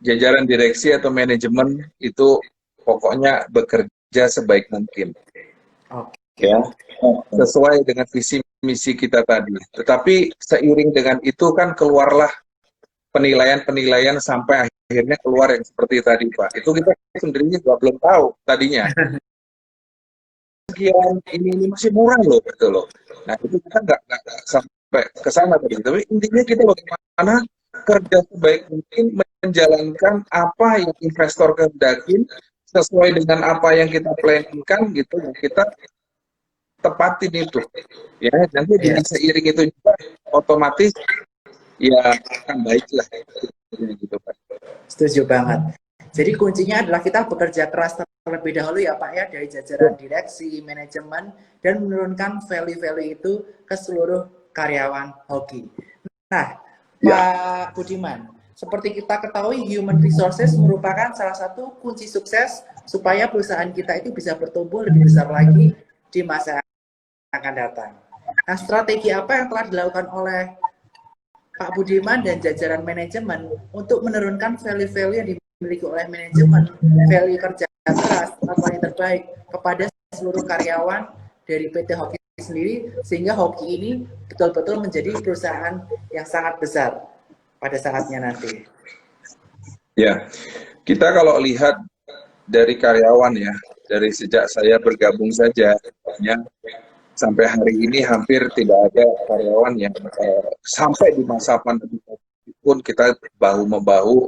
jajaran direksi atau manajemen itu pokoknya bekerja sebaik mungkin. Oke. Ya, sesuai dengan visi misi kita tadi. Tetapi seiring dengan itu kan keluarlah penilaian-penilaian sampai akhirnya keluar yang seperti tadi Pak. Itu kita sendiri juga belum tahu tadinya. Sekian ini masih murah loh, gitu loh. Nah itu kita nggak sampai ke sana tadi. Tapi intinya kita bagaimana kerja sebaik mungkin menjalankan apa yang investor kehendakin sesuai dengan apa yang kita planningkan gitu. Kita tepatin itu. Ya nanti dengan seiring itu juga otomatis ya akan baik lah. Gitu, Pak. Setuju banget. Jadi kuncinya adalah kita bekerja keras terlebih dahulu ya Pak ya, dari jajaran direksi, manajemen, dan menurunkan value-value itu ke seluruh karyawan hoki. Nah, Pak Budiman, seperti kita ketahui human resources merupakan salah satu kunci sukses supaya perusahaan kita itu bisa bertumbuh lebih besar lagi di masa yang akan datang. Nah, strategi apa yang telah dilakukan oleh Pak Budiman dan jajaran manajemen untuk menurunkan value-value yang dimiliki oleh manajemen, value kerja keras, apa yang terbaik kepada seluruh karyawan dari PT Hoki sendiri, sehingga Hoki ini betul-betul menjadi perusahaan yang sangat besar pada saatnya nanti. Ya, kita kalau lihat dari karyawan ya, dari sejak saya bergabung saja, ya, sampai hari ini hampir tidak ada karyawan yang sampai di masa pandemi pun kita bahu-membahu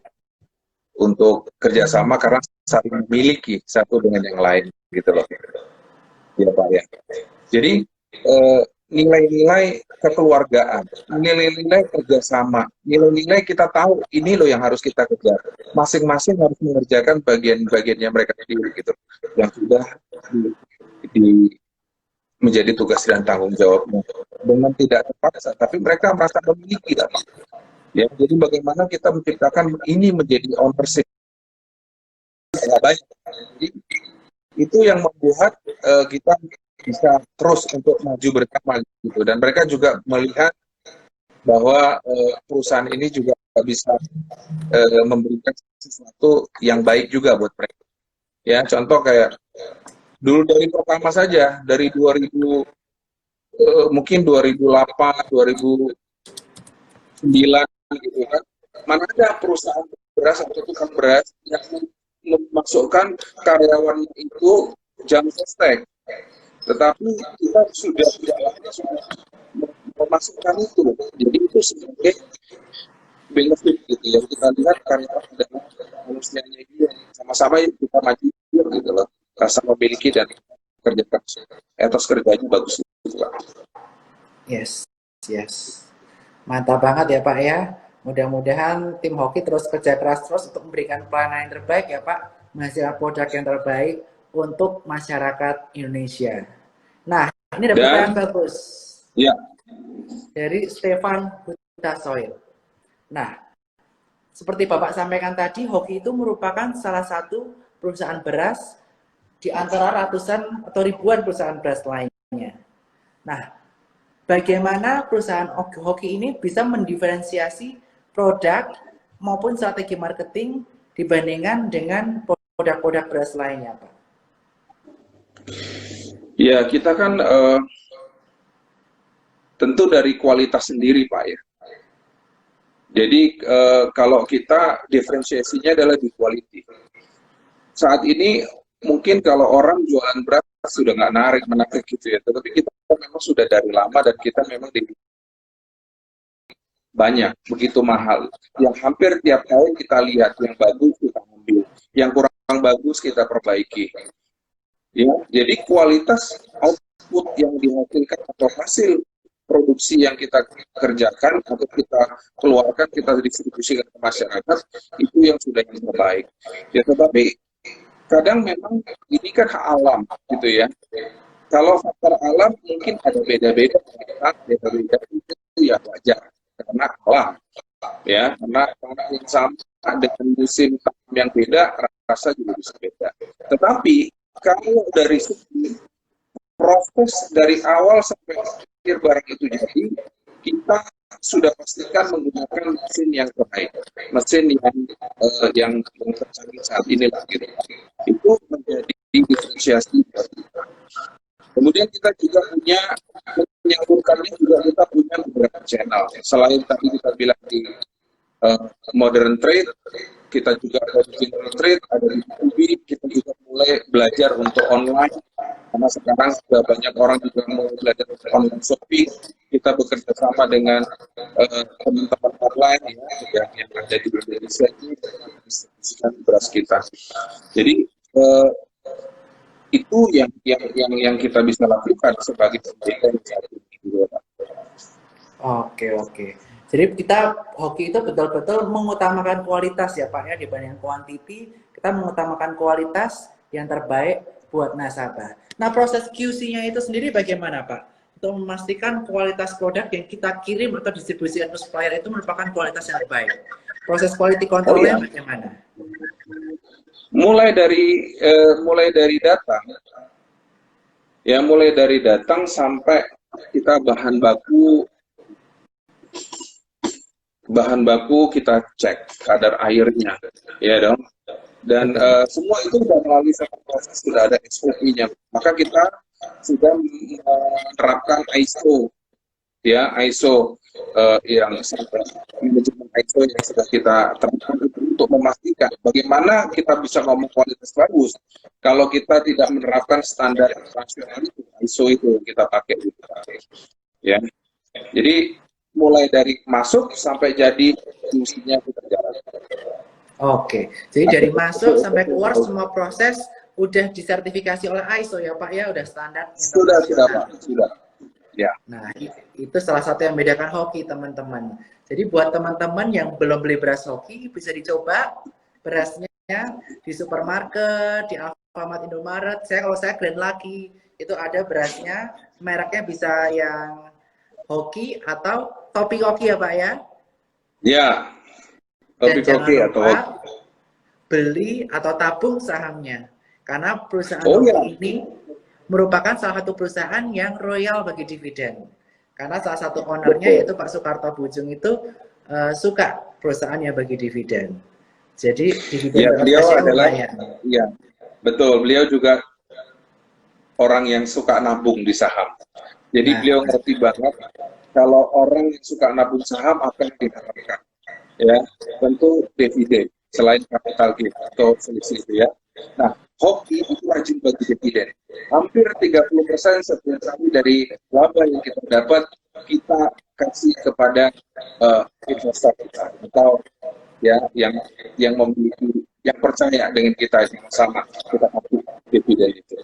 untuk kerjasama karena saling memiliki satu dengan yang lain gitu loh ya Pak ya. Jadi nilai-nilai kekeluargaan, nilai-nilai kerjasama, nilai-nilai kita tahu ini loh yang harus kita kejar. Masing-masing harus mengerjakan bagian-bagiannya mereka sendiri gitu, yang sudah menjadi tugas dan tanggung jawabnya dengan tidak terpaksa, tapi mereka merasa memiliki apa. Ya, jadi bagaimana kita menciptakan ini menjadi ownership yang baik. Jadi, itu yang membuat kita bisa terus untuk maju bersama gitu, dan mereka juga melihat bahwa perusahaan ini juga bisa memberikan sesuatu yang baik juga buat mereka. Ya, contoh kayak dulu dari pertama saja dari 2000 mungkin 2008, 2009 gitu kan, mana ada perusahaan beras atau tukang beras yang memasukkan karyawan itu jam sostek, tetapi kita sudah tidak lama sudah memasukkan itu, jadi itu sebagai benefit gitu yang kita lihat karyawan adalah manusianya dia, sama-sama kita maju gitu loh, rasa memiliki dan kerja keras, etos kerjanya bagus gitu, Pak. Yes, mantap banget ya Pak ya. Mudah-mudahan tim hoki terus kerja keras terus untuk memberikan pelayanan yang terbaik ya Pak, menghasilkan produk yang terbaik untuk masyarakat Indonesia. Nah, ini ada pertanyaan bagus. Ya. Dari Stefan Hutasoil. Nah, seperti Bapak sampaikan tadi, Hoki itu merupakan salah satu perusahaan beras di antara ratusan atau ribuan perusahaan beras lainnya. Nah, bagaimana perusahaan Hoki ini bisa mendiferensiasi produk maupun strategi marketing dibandingkan dengan produk-produk beras lainnya, Pak? Ya, kita kan tentu dari kualitas sendiri, Pak ya. Jadi kalau kita diferensiasinya adalah di quality. Saat ini mungkin kalau orang jualan beras sudah nggak menarik gitu ya. Tetapi kita memang sudah dari lama dan kita memang banyak, begitu mahal. Yang hampir tiap tahun kita lihat yang bagus kita ambil, yang kurang bagus kita perbaiki. Ya, jadi kualitas output yang dihasilkan atau hasil produksi yang kita kerjakan atau kita keluarkan, kita distribusikan ke masyarakat, itu yang sudah yang terbaik. Ya, tetapi kadang memang ini kan hak alam, gitu ya. Kalau faktor alam mungkin ada beda-beda, itu ya wajar karena alam, ya. Karena yang sama dengan musim yang beda, rasa juga bisa beda. Tetapi kalau dari segi proses dari awal sampai akhir barang itu jadi, kita sudah pastikan menggunakan mesin yang terbaik, mesin yang tercanggih saat ini lah gitu. Itu menjadi diferensiasi. Kemudian kita juga punya menyalurkannya juga kita punya beberapa channel. Selain tadi kita bilang di modern trade, kita juga ada di general trade, ada di B2B, kita juga mulai belajar untuk online, karena sekarang sudah banyak orang juga mau belajar untuk online shopping. Kita bekerja sama dengan teman-teman online yang ada di Indonesia ini distribusikan beras kita. Jadi itu yang kita bisa lakukan sebagai pendidikan saat ini. Oke. Jadi kita hoki itu betul-betul mengutamakan kualitas ya Pak ya, dibanding quantity. Kita mengutamakan kualitas yang terbaik buat nasabah. Nah, proses QC-nya itu sendiri bagaimana Pak? Untuk memastikan kualitas produk yang kita kirim atau distribusikan ke supplier itu merupakan kualitas yang terbaik. Proses quality control-nya bagaimana? Mulai dari datang, ya mulai dari datang sampai kita bahan baku kita cek kadar airnya, ya dong. Dan semua itu sudah melalui satu proses, sudah ada SOP-nya. Maka kita sudah menerapkan ISO, ya ISO yang manajemen ISO yang sudah kita terapkan untuk memastikan bagaimana kita bisa ngomong kualitas bagus kalau kita tidak menerapkan standar internasional itu, ISO itu yang kita pakai gitu. Ya, jadi mulai dari masuk sampai jadi fungsinya kita jalankan. Oke, jadi dari masuk sampai keluar semua proses udah disertifikasi oleh ISO ya Pak ya, udah standar internasional. Sudah. Ya. Nah, itu salah satu yang membedakan hoki teman-teman. Jadi buat teman-teman yang belum beli beras hoki, bisa dicoba berasnya di supermarket, di Alfamart, Indomaret. Kalau saya Grand Lucky, itu ada berasnya, mereknya bisa yang hoki atau topi koki ya Pak ya. Ya. Dan jangan lupa beli atau tabung sahamnya. Karena perusahaan ini merupakan salah satu perusahaan yang royal bagi dividen. Karena salah satu ownernya yaitu Pak Soekarto Bujung itu suka perusahaannya bagi dividen. Jadi dividen beliau adalah betul, beliau juga orang yang suka nabung di saham. Jadi beliau ngerti banget kalau orang yang suka nabung saham apa yang diharapkan. Ya, tentu dividen selain capital gain atau selisih itu ya. Nah, hoki itu rajin bagi dividen. Hampir 30% setiap kali dari laba yang kita dapat kita kasih kepada investor kita atau ya yang memiliki, yang percaya dengan kita sama kita kasih dividen itu.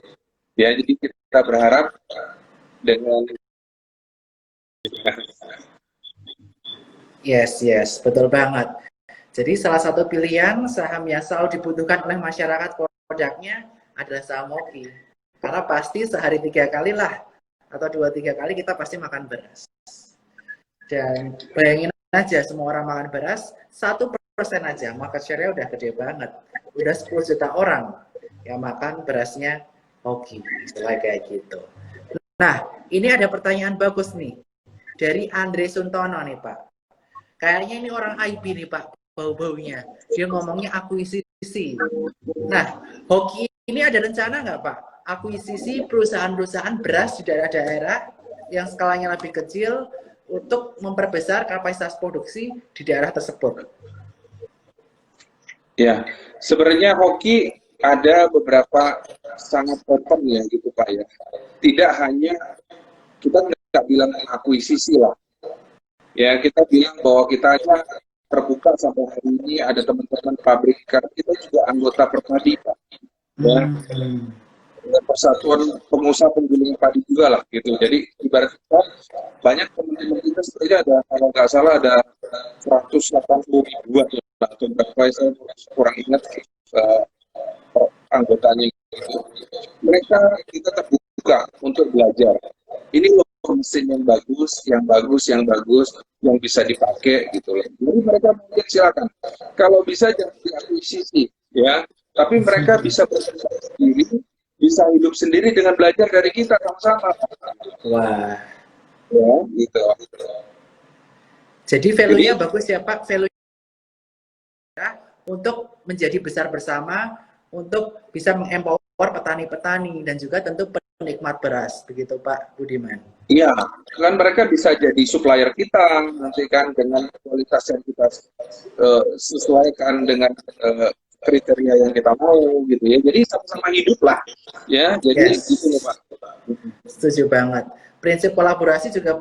Ya, jadi kita berharap dengan Yes, betul banget. Jadi salah satu pilihan saham yang selalu dibutuhkan oleh masyarakat produknya adalah saham hoki. Karena pasti sehari 3 kali lah, atau 2-3 kali kita pasti makan beras. Dan bayangin aja semua orang makan beras, 1% aja, market share-nya udah gede banget. Udah 10 juta orang yang makan berasnya hoki, istilah kayak gitu. Nah, ini ada pertanyaan bagus nih, dari Andre Suntono nih Pak. Kayaknya ini orang IB nih Pak, bau-baunya. Dia ngomongnya akuisisi. Nah, Hoki ini ada rencana nggak Pak? Akuisisi perusahaan-perusahaan beras di daerah-daerah yang skalanya lebih kecil untuk memperbesar kapasitas produksi di daerah tersebut. Ya, sebenarnya hoki ada beberapa sangat open ya gitu Pak ya. Tidak hanya kita tidak bilang akuisisi lah. Ya kita bilang bahwa kita aja terbuka sampai hari ini ada teman-teman pabrik karena kita juga anggota Perpadi Pak. Ya, persatuan pengusaha penggiling padi juga lah gitu. Jadi ibarat kita banyak teman-teman kita sebenarnya ada kalau nggak salah ada 182 atau berapa saya kurang ingat anggotanya gitu. Mereka kita terbuka untuk belajar. Ini loh mesin yang bagus, yang bagus, yang bagus, yang bisa dipakai gitu loh. Jadi mereka mungkin silakan. Kalau bisa jangan diakuisisi ya, tapi mereka bisa berkembang sendiri, bisa hidup sendiri dengan belajar dari kita sama-sama. Wah. Ya, gitu. Jadi value-nya bagus ya Pak, value untuk menjadi besar bersama, untuk bisa mengempower petani-petani dan juga tentu penikmat beras, begitu Pak Budiman. Iya, kan mereka bisa jadi supplier kita nanti kan dengan kualitas yang kita sesuaikan dengan kriteria yang kita mau gitu ya. Jadi sama-sama hidup lah, ya. Jadi gitu loh Pak. Setuju banget. Prinsip kolaborasi juga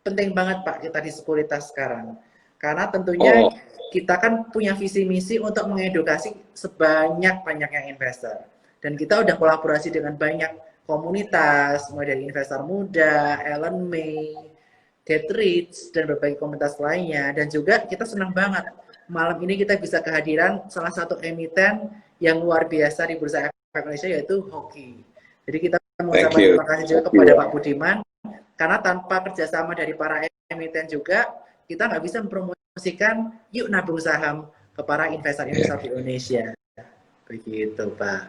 penting banget Pak kita di Sekuritas sekarang. Karena tentunya kita kan punya visi misi untuk mengedukasi sebanyak-banyaknya investor. Dan kita udah kolaborasi dengan banyak komunitas, mulai dari investor muda, Ellen May, Get Rich, dan berbagai komunitas lainnya. Dan juga kita senang banget malam ini kita bisa kehadiran salah satu emiten yang luar biasa di Bursa Efek Indonesia, yaitu Hoki. Jadi kita mengucapkan terima kasih juga kepada Pak Budiman, karena tanpa kerjasama dari para emiten juga, kita nggak bisa mempromosikan yuk nabung saham ke para investor-investor di Indonesia. Begitu Pak.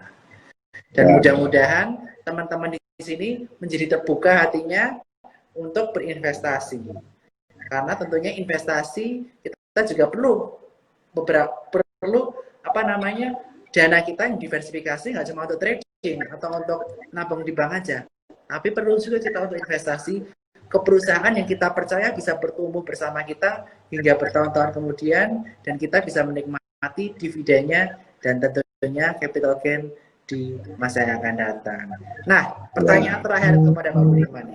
Dan mudah-mudahan teman-teman di sini menjadi terbuka hatinya untuk berinvestasi. Karena tentunya investasi kita juga perlu dana kita yang diversifikasi, nggak cuma untuk trading atau untuk nabung di bank aja, tapi perlu juga kita untuk investasi ke perusahaan yang kita percaya bisa bertumbuh bersama kita hingga bertahun-tahun kemudian, dan kita bisa menikmati dividennya dan tentunya capital gain di masa yang akan datang. Nah, pertanyaan terakhir kepada Pak Budiman,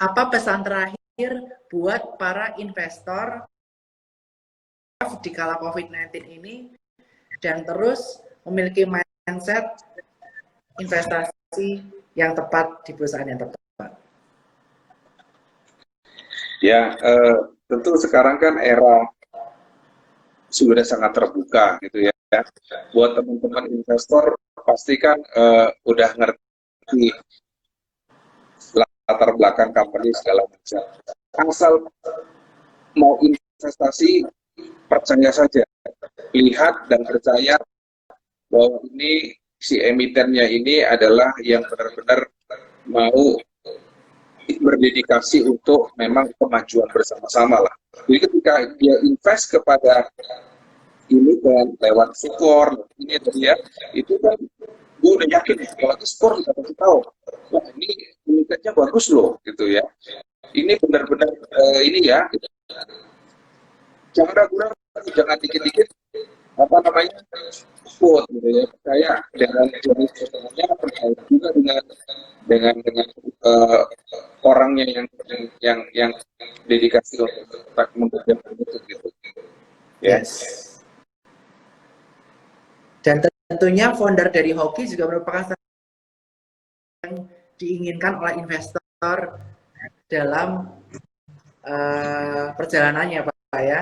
apa pesan terakhir buat para investor di kala COVID-19 ini dan terus memiliki mindset investasi yang tepat di perusahaan yang tepat? Ya, tentu sekarang kan era sudah sangat terbuka gitu ya. Buat teman-teman investor pastikan udah ngerti latar belakang company segala macam. Asal mau investasi, percaya saja, lihat dan percaya bahwa ini si emitennya ini adalah yang benar-benar mau berdedikasi untuk memang kemajuan bersama-sama lah. Jadi ketika dia invest kepada ini kan lewat skor ini tadi ya, itu kan gue udah yakin kalau skor kita pasti tahu, wah ini emitennya bagus loh gitu ya. Ini benar-benar ini ya. Gitu. Jangan ragu-ragu, jangan dikit-dikit quote gitu ya, percaya dengan jenis usahanya, percaya juga dengan orangnya yang dedikasi untuk mengerjakan itu gitu. Yes. Dan tentunya founder dari Hoki juga merupakan yang diinginkan oleh investor dalam perjalanannya Pak ya.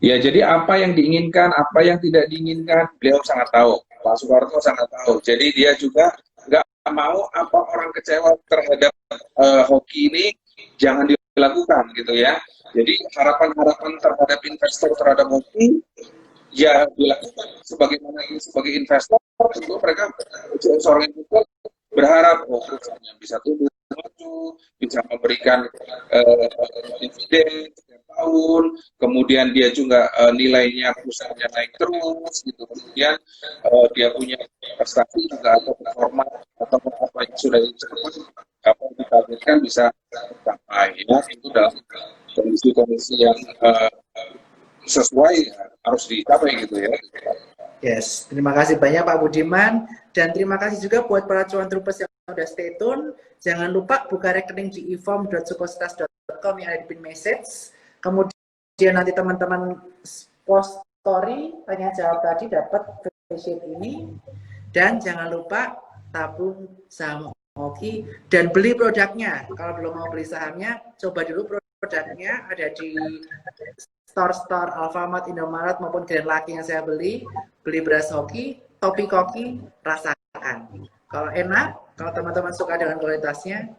Ya, jadi apa yang diinginkan, apa yang tidak diinginkan, beliau sangat tahu. Pak Soeharto sangat tahu. Jadi dia juga nggak mau apa orang kecewa terhadap Hoki ini jangan dilakukan gitu ya. Jadi harapan-harapan terhadap investor terhadap Hoki ya dilakukan sebagaimana ini sebagai investor, tentu mereka seorang investor berharap perusahaannya bisa tumbuh maju, bisa memberikan dividen setiap tahun, kemudian dia juga nilainya perusahaannya naik terus gitu, kemudian dia punya prestasi juga atau performa atau apa yang sudah dicapai, apa yang ditargetkan bisa tercapai ya, itu dalam kondisi-kondisi yang sesuai ya, harus dicapai gitu ya. Yes, terima kasih banyak Pak Budiman, dan terima kasih juga buat para cuan troopers yang udah stay tune. Jangan lupa buka rekening di eform.sukostas.com yang ada di pin message. Kemudian nanti teman-teman post story tanya jawab tadi dapat face sheet ini, dan jangan lupa tabung saham Hoki dan beli produknya. Kalau belum mau beli sahamnya, coba dulu produknya, ada di store-store Alfamart, Indomaret maupun Grand Lucky yang saya beli beras Hoki, topi koki, rasakan. Kalau enak, kalau teman-teman suka dengan kualitasnya,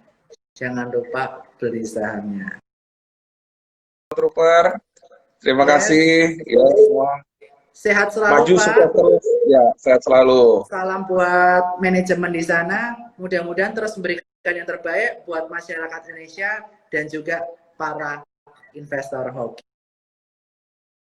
jangan lupa beli sahamnya. Trooper, terima kasih ya semua. Sehat selalu Maju Pak. sukses terus ya, sehat selalu. Salam buat manajemen di sana. Mudah-mudahan terus memberikan yang terbaik buat masyarakat Indonesia dan juga para investor hoki.